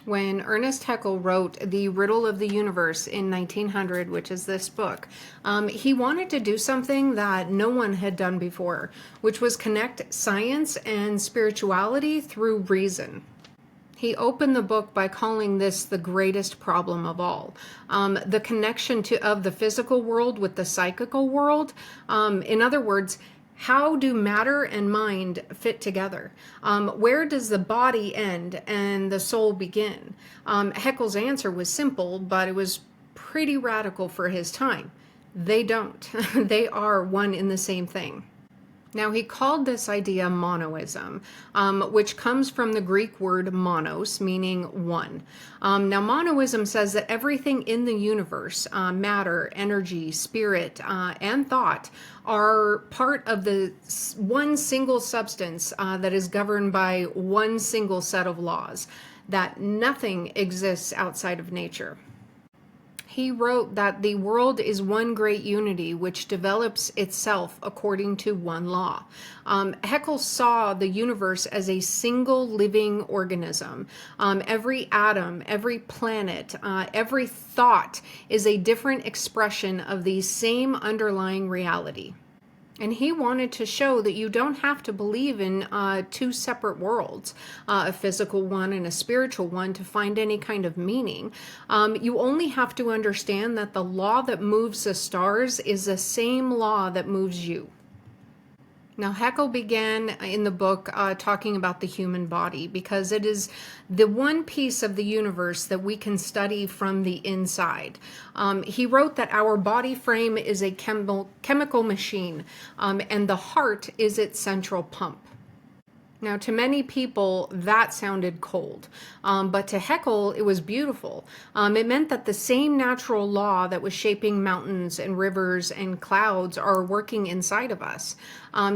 When Ernest Haeckel wrote The Riddle of the Universe in 1900, which is this book, he wanted to do something that no one had done before, which was connect science and spirituality through reason. He opened the book by calling this the greatest problem of all. The connection of the physical world with the psychical world. In other words, how do matter and mind fit together? Where does the body end and the soul begin? Haeckel's answer was simple, but it was pretty radical for his time. They don't. They are one in the same thing. Now, he called this idea monoism, which comes from the Greek word monos, meaning one. Now, monoism says that everything in the universe, matter, energy, spirit, and thought, are part of the one single substance that is governed by one single set of laws, that nothing exists outside of nature. He wrote that the world is one great unity which develops itself according to one law. Heckel saw the universe as a single living organism. Every atom, every planet, every thought is a different expression of the same underlying reality. And he wanted to show that you don't have to believe in two separate worlds, a physical one and a spiritual one, to find any kind of meaning. You only have to understand that the law that moves the stars is the same law that moves you. Now, Heckel began in the book talking about the human body because it is the one piece of the universe that we can study from the inside. He wrote that our body frame is a chemical machine, and the heart is its central pump. Now, to many people, that sounded cold, but to Heckel, it was beautiful. It meant that the same natural law that was shaping mountains and rivers and clouds are working inside of us.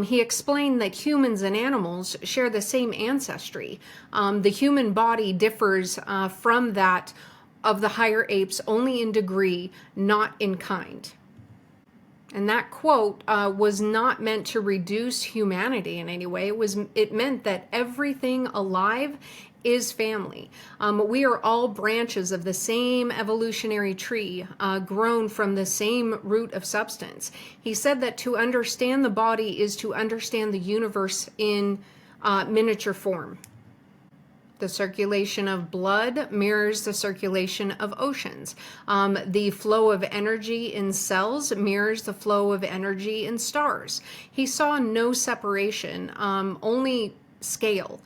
He explained that humans and animals share the same ancestry. The human body differs from that of the higher apes only in degree, not in kind. And that quote was not meant to reduce humanity in any way. It meant that everything alive is family. We are all branches of the same evolutionary tree, grown from the same root of substance. He said that to understand the body is to understand the universe in miniature form. The circulation of blood mirrors the circulation of oceans. The flow of energy in cells mirrors the flow of energy in stars. He saw no separation, only scale.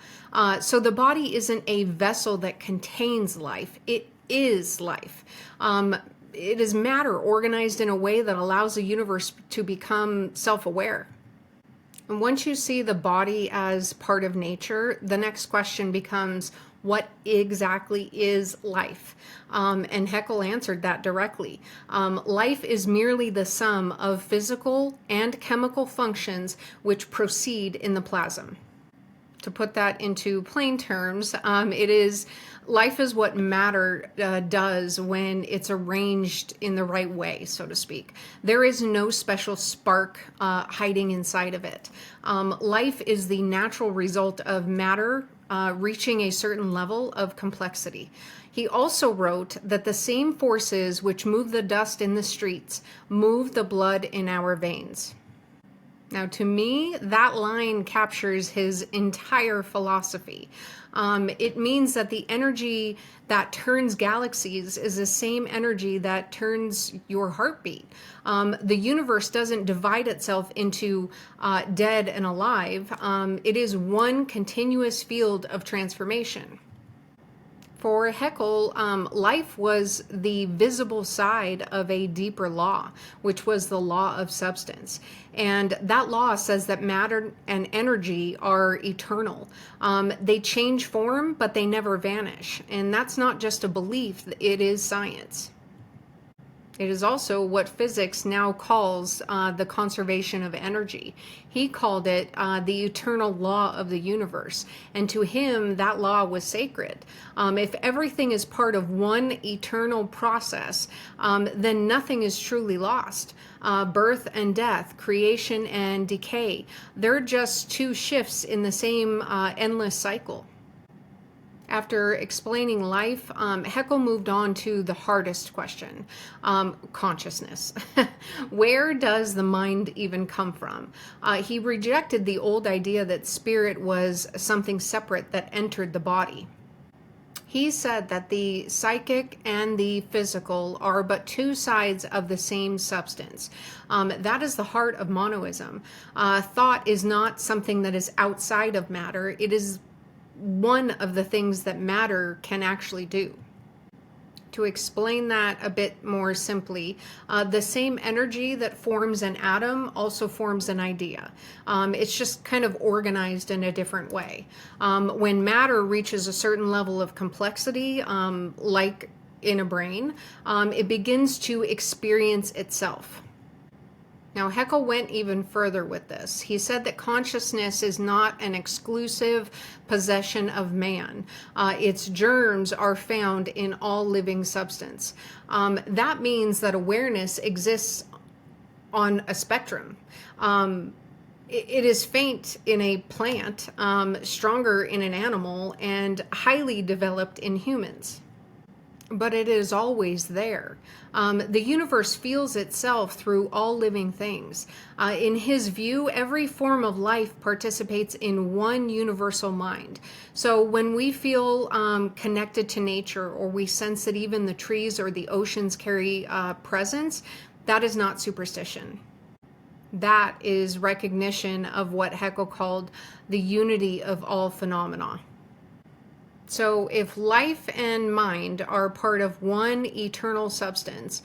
So the body isn't a vessel that contains life. It is life. It is matter organized in a way that allows the universe to become self-aware. And once you see the body as part of nature, the next question becomes, what exactly is life? And Heckel answered that directly. Life is merely the sum of physical and chemical functions which proceed in the plasm. To put that into plain terms, life is what matter does when it's arranged in the right way, so to speak. There is no special spark hiding inside of it. Life is the natural result of matter reaching a certain level of complexity. He also wrote that the same forces which move the dust in the streets move the blood in our veins. Now, to me, that line captures his entire philosophy. It means that the energy that turns galaxies is the same energy that turns your heartbeat. The universe doesn't divide itself into dead and alive. It is one continuous field of transformation. For Heckel, life was the visible side of a deeper law, which was the law of substance. And that law says that matter and energy are eternal. They change form, but they never vanish. And that's not just a belief, it is science. It is also what physics now calls the conservation of energy. He called it the eternal law of the universe. And to him, that law was sacred. If everything is part of one eternal process, then nothing is truly lost. Birth and death, creation and decay, they're just two shifts in the same endless cycle. After explaining life, Heckel moved on to the hardest question, consciousness. Where does the mind even come from? He rejected the old idea that spirit was something separate that entered the body. He said that the psychic and the physical are but two sides of the same substance. That is the heart of monoism. Thought is not something that is outside of matter. It is one of the things that matter can actually do. To explain that a bit more simply, the same energy that forms an atom also forms an idea. It's just kind of organized in a different way. When matter reaches a certain level of complexity, like in a brain, it begins to experience itself. Now, Heckel went even further with this. He said that consciousness is not an exclusive possession of man. Its germs are found in all living substance. That means that awareness exists on a spectrum. It is faint in a plant, stronger in an animal, and highly developed in humans. But it is always there. The universe feels itself through all living things. In his view, every form of life participates in one universal mind. So when we feel connected to nature, or we sense that even the trees or the oceans carry presence, that is not superstition. That is recognition of what Heckel called the unity of all phenomena. So if life and mind are part of one eternal substance,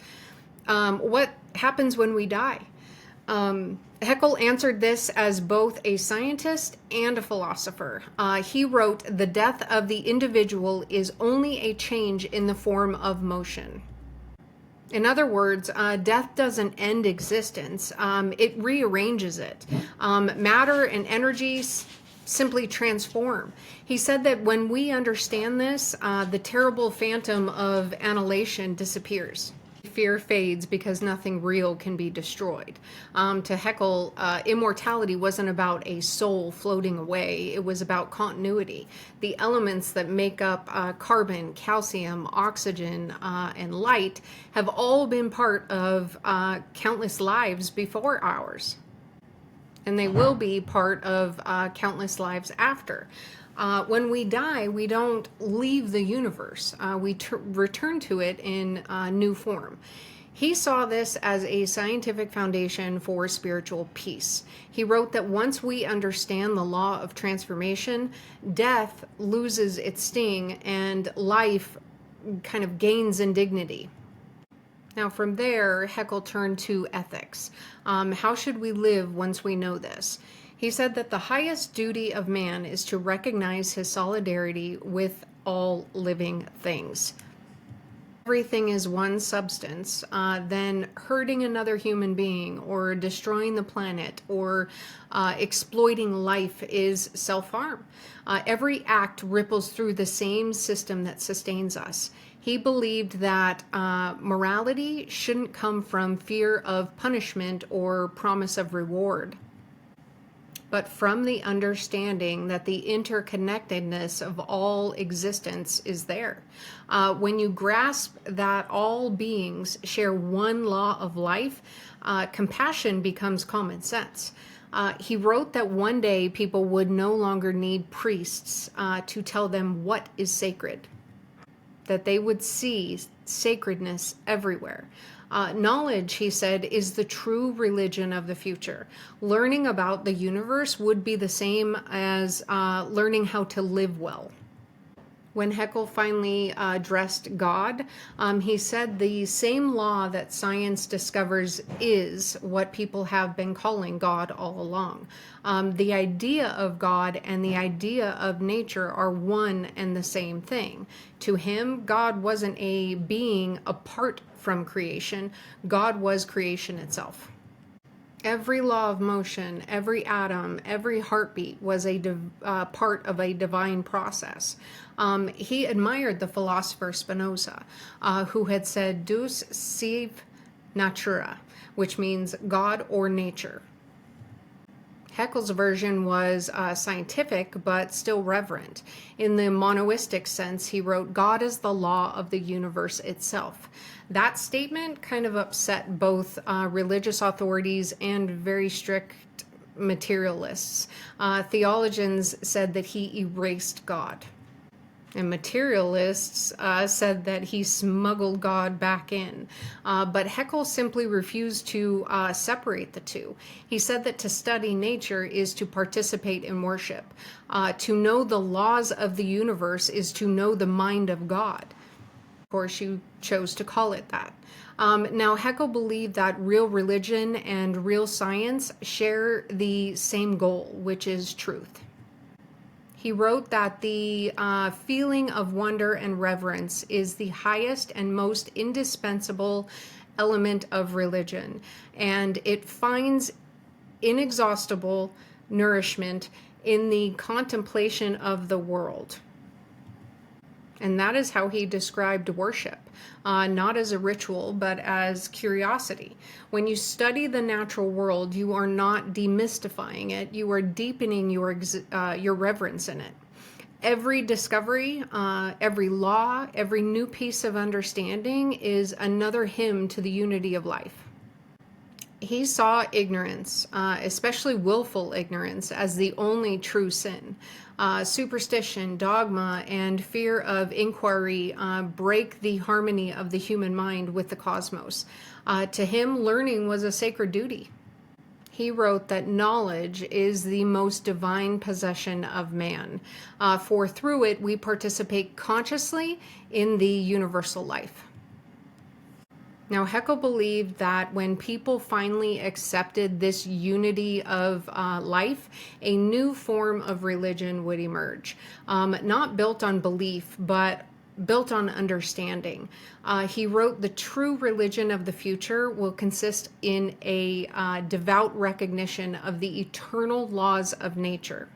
what happens when we die? Heckel answered this as both a scientist and a philosopher. He wrote, "The death of the individual is only a change in the form of motion." In other words, death doesn't end existence. It rearranges it. Matter and energy simply transform. He said that when we understand this, the terrible phantom of annihilation disappears. Fear fades because nothing real can be destroyed. To Heckel, immortality wasn't about a soul floating away. It was about continuity. The elements that make up carbon, calcium, oxygen, and light have all been part of countless lives before ours. And they will be part of countless lives after. When we die, we don't leave the universe. We return to it in new form. He saw this as a scientific foundation for spiritual peace. He wrote that once we understand the law of transformation, death loses its sting and life kind of gains in dignity. Now, from there, Heckel turned to ethics. How should we live once we know this? He said that the highest duty of man is to recognize his solidarity with all living things. Everything is one substance, then hurting another human being or destroying the planet or exploiting life is self-harm. Every act ripples through the same system that sustains us. He believed that morality shouldn't come from fear of punishment or promise of reward, but from the understanding that the interconnectedness of all existence is there. When you grasp that all beings share one law of life, compassion becomes common sense. He wrote that one day people would no longer need priests to tell them what is sacred, that they would see sacredness everywhere. Knowledge, he said, is the true religion of the future. Learning about the universe would be the same as learning how to live well. When Heckel finally addressed God, he said the same law that science discovers is what people have been calling God all along. The idea of God and the idea of nature are one and the same thing. To him, God wasn't a being apart from creation. God was creation itself. Every law of motion, every atom, every heartbeat was a part of a divine process. He admired the philosopher Spinoza, who had said Deus sive natura, which means God or nature. Heckel's version was scientific, but still reverent. In the monoistic sense, he wrote, God is the law of the universe itself. That statement kind of upset both religious authorities and very strict materialists. Theologians said that he erased God. And materialists said that he smuggled God back in. But Heckel simply refused to separate the two. He said that to study nature is to participate in worship. To know the laws of the universe is to know the mind of God. Of course, you chose to call it that. Now, Heckel believed that real religion and real science share the same goal, which is truth. He wrote that the feeling of wonder and reverence is the highest and most indispensable element of religion, and it finds inexhaustible nourishment in the contemplation of the world. And that is how he described worship, not as a ritual, but as curiosity. When you study the natural world, you are not demystifying it. You are deepening your reverence in it. Every discovery, every law, every new piece of understanding is another hymn to the unity of life. He saw ignorance, especially willful ignorance, as the only true sin. Superstition, dogma, and fear of inquiry break the harmony of the human mind with the cosmos. To him, learning was a sacred duty. He wrote that knowledge is the most divine possession of man, for through it we participate consciously in the universal life. Now, Heckel believed that when people finally accepted this unity of life, a new form of religion would emerge, not built on belief, but built on understanding. He wrote, the true religion of the future will consist in a devout recognition of the eternal laws of nature.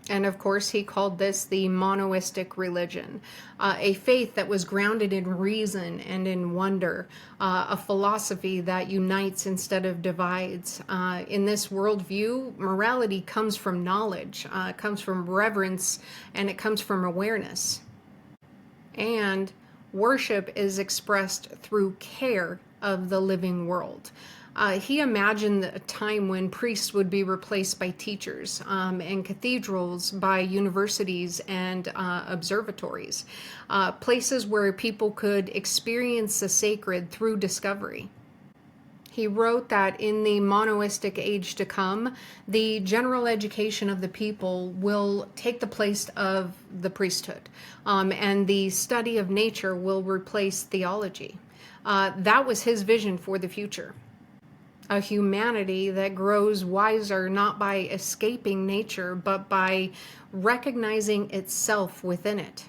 And of course, he called this the monoistic religion, a faith that was grounded in reason and in wonder, a philosophy that unites instead of divides. In this worldview, morality comes from knowledge, it comes from reverence, and it comes from awareness. And worship is expressed through care of the living world. He imagined a time when priests would be replaced by teachers, and cathedrals by universities and observatories, places where people could experience the sacred through discovery. He wrote that in the monoistic age to come, the general education of the people will take the place of the priesthood, and the study of nature will replace theology. That was his vision for the future. A humanity that grows wiser not by escaping nature, but by recognizing itself within it.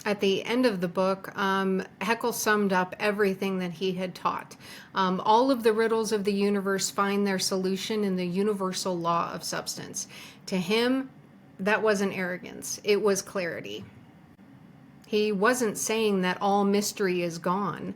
At the end of the book, Heckel summed up everything that he had taught. All of the riddles of the universe find their solution in the universal law of substance. To him, that wasn't arrogance, it was clarity. He wasn't saying that all mystery is gone.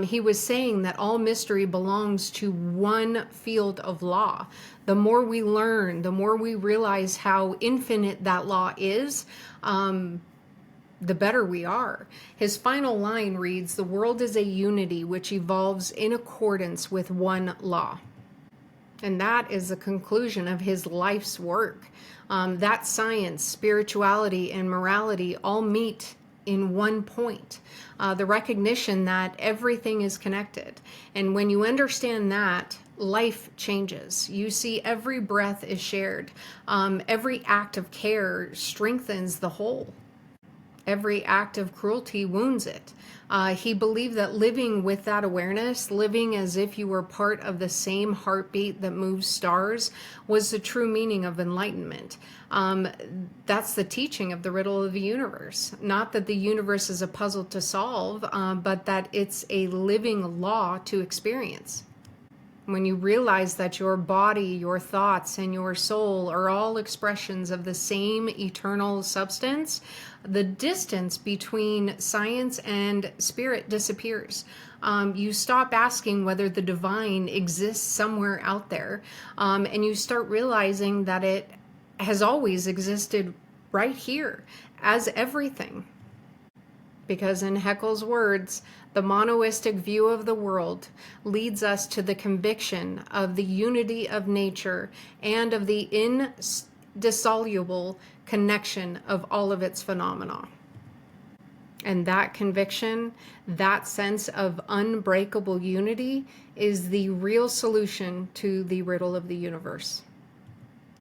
He was saying that all mystery belongs to one field of law. The more we learn, the more we realize how infinite that law is, the better we are. His final line reads, the world is a unity which evolves in accordance with one law. And that is the conclusion of his life's work. That science, spirituality, and morality all meet in one point, the recognition that everything is connected. And when you understand that, life changes. You see every breath is shared. Every act of care strengthens the whole. Every act of cruelty wounds it. He believed that living with that awareness, living as if you were part of the same heartbeat that moves stars, was the true meaning of enlightenment. That's the teaching of the Riddle of the Universe. Not that the universe is a puzzle to solve, but that it's a living law to experience. When you realize that your body, your thoughts, and your soul are all expressions of the same eternal substance, the distance between science and spirit disappears. You stop asking whether the divine exists somewhere out there, and you start realizing that it has always existed right here as everything. Because in Heckel's words, the monoistic view of the world leads us to the conviction of the unity of nature and of the indissoluble connection of all of its phenomena. And that conviction, that sense of unbreakable unity, is the real solution to the riddle of the universe.